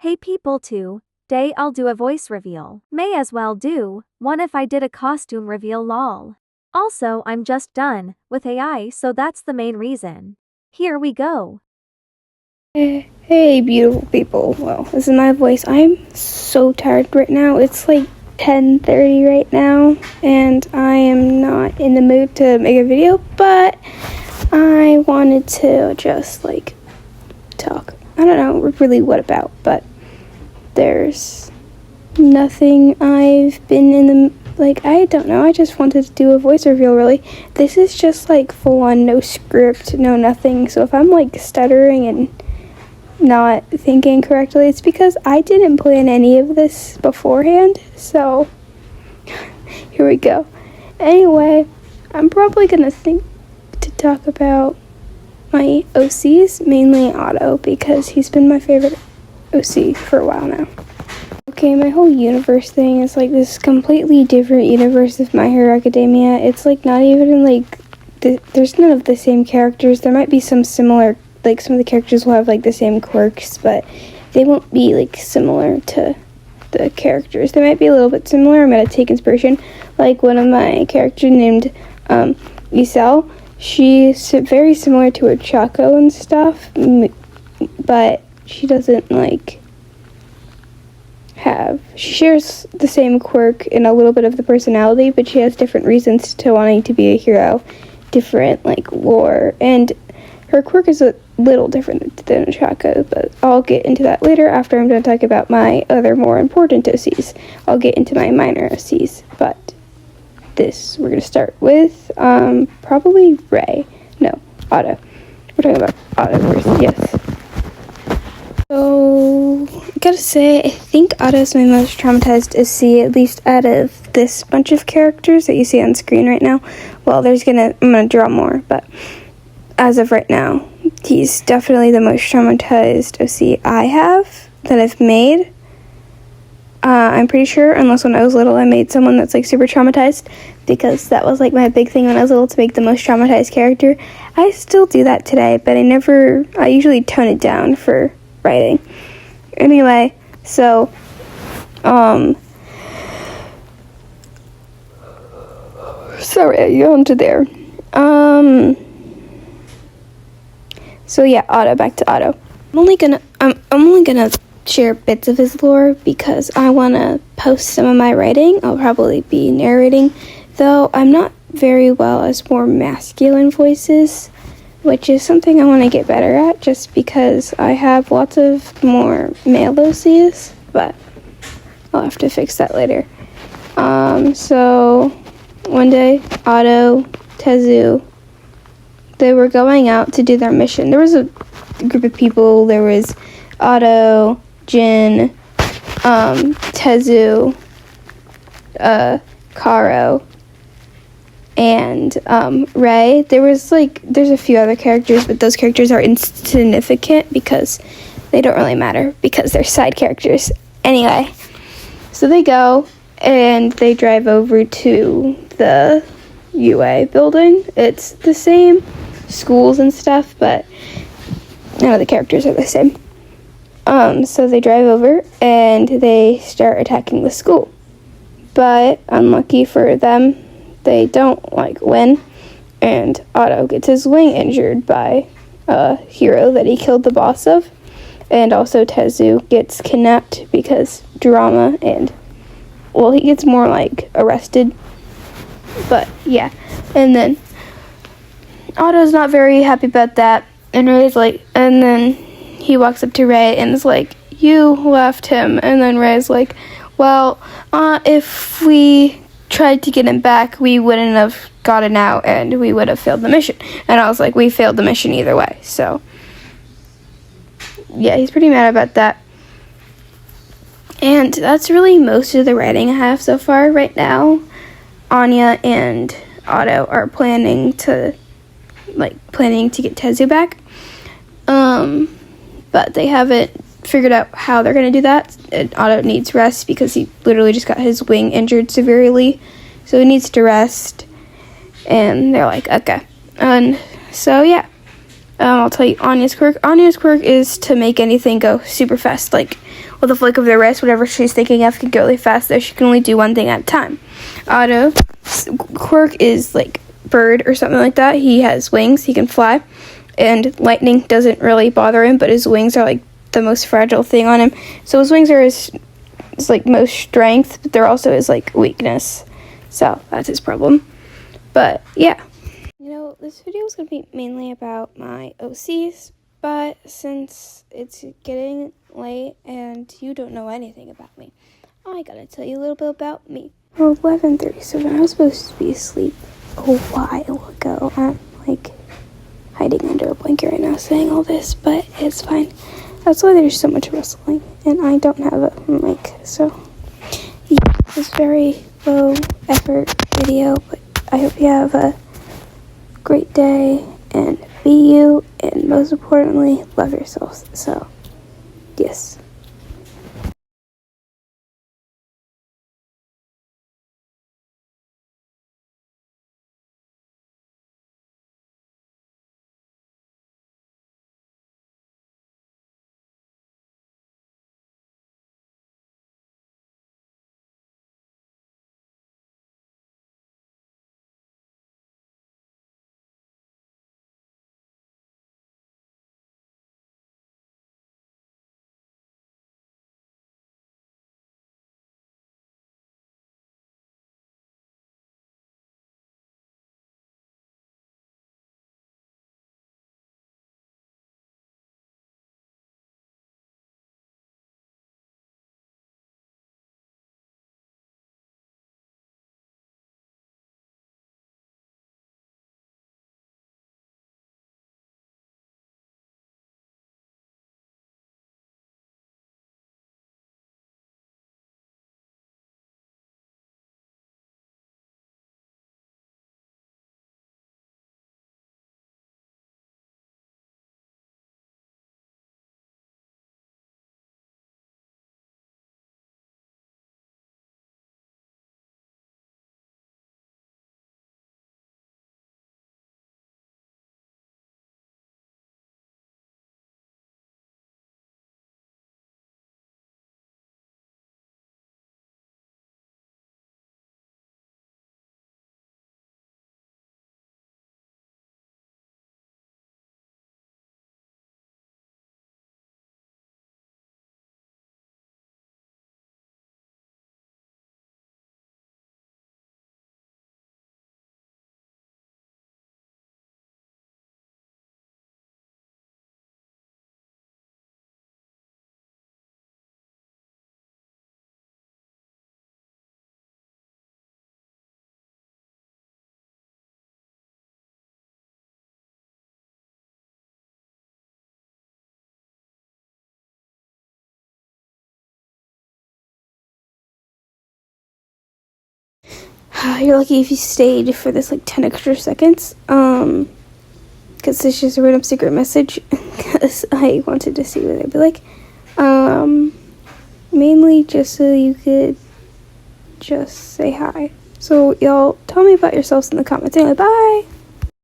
Hey people today I'll do a voice reveal. May as well do one if I did a costume reveal lol. Also I'm just done with AI, so that's the main reason. Here we go. Hey, beautiful people. Well, this is my voice. I'm so tired right now. It's like 10:30 right now, and I am not in the mood to make a video, but I wanted to just talk. I don't know really what about, but there's nothing I've been in the I don't know. I just wanted to do a voice reveal really. This is just full on no script, no nothing. So if I'm stuttering and not thinking correctly, it's because I didn't plan any of this beforehand. So here we go. Anyway, I'm probably gonna think to talk about my OCs, mainly Otto, because he's been my favorite OC for a while now. Okay, my whole universe thing is this completely different universe of My Hero Academia. It's not even there's none of the same characters. There might be some similar, some of the characters will have the same quirks, but they won't be similar to the characters. They might be a little bit similar. I'm gonna take inspiration. One of my characters named Isel. She's very similar to her Chaco and stuff, but she doesn't she shares the same quirk and a little bit of the personality, but she has different reasons to wanting to be a hero, different lore, and her quirk is a little different than Chaco, but I'll get into that later after I'm done talking about my other more important OCs. I'll get into my minor OCs, but we're going to start with probably Ray. No, Otto. We're talking about Otto first, yes. So, I gotta say, I think Otto's my most traumatized OC, at least out of this bunch of characters that you see on screen right now. Well, I'm gonna draw more, but as of right now, he's definitely the most traumatized OC I have that I've made. I'm pretty sure, unless when I was little I made someone that's super traumatized, because that was my big thing when I was little, to make the most traumatized character. I still do that today, but I usually tone it down for writing. Anyway, so sorry, I yawned there. So yeah, Otto, back to Otto. I'm only gonna share bits of his lore because I wanna post some of my writing. I'll probably be narrating, though I'm not very well as more masculine voices, which is something I want to get better at, just because I have lots of more male OCs, but I'll have to fix that later. So one day, Otto, Tezu, they were going out to do their mission. There was a group of people. There was Otto, Jin, Tezu, Karo, and Ray. There's a few other characters, but those characters are insignificant because they don't really matter because they're side characters. Anyway, so they go and they drive over to the UA building. It's the same schools and stuff, but none of the characters are the same. So they drive over and they start attacking the school. But unlucky for them, they don't win, and Otto gets his wing injured by a hero that he killed the boss of, and also Tezu gets kidnapped because drama, and he gets more arrested, but yeah. And then Otto's not very happy about that, and Ray's and then he walks up to Ray and is you left him, and then Ray's well, if we tried to get him back, we wouldn't have gotten out and we would have failed the mission. And I was we failed the mission either way. So yeah, he's pretty mad about that. And that's really most of the writing I have so far right now. Anya and Otto are planning to get Tezu back. But they haven't figured out how they're going to do that. And Otto needs rest because he literally just got his wing injured severely, so he needs to rest. And they're okay. And so yeah, I'll tell you Anya's quirk. Anya's quirk is to make anything go super fast. with a flick of their wrist. Whatever she's thinking of can go really fast, though she can only do one thing at a time. Otto quirk is like bird or something like that. He has wings, he can fly, and lightning doesn't really bother him, but his wings are like the most fragile thing on him. So his wings are his like most strength, but they're also his like weakness. So that's his problem. But yeah. This video is going to be mainly about my OCs, but since it's getting late and you don't know anything about me, I gotta tell you a little bit about me. 11:37. I was supposed to be asleep a while ago. I'm like hiding under a blanket right now saying all this, but it's fine. That's why there's so much rustling, and I don't have a mic, so yeah, it's very low effort video, but I hope you have a great day, and be you, and most importantly, love yourselves. So, yes. You're lucky if you stayed for this like 10 extra seconds, because it's just a random secret message, because I wanted to see what they'd be like, mainly just so you could just say hi. So y'all tell me about yourselves in the comments. Anyway, bye!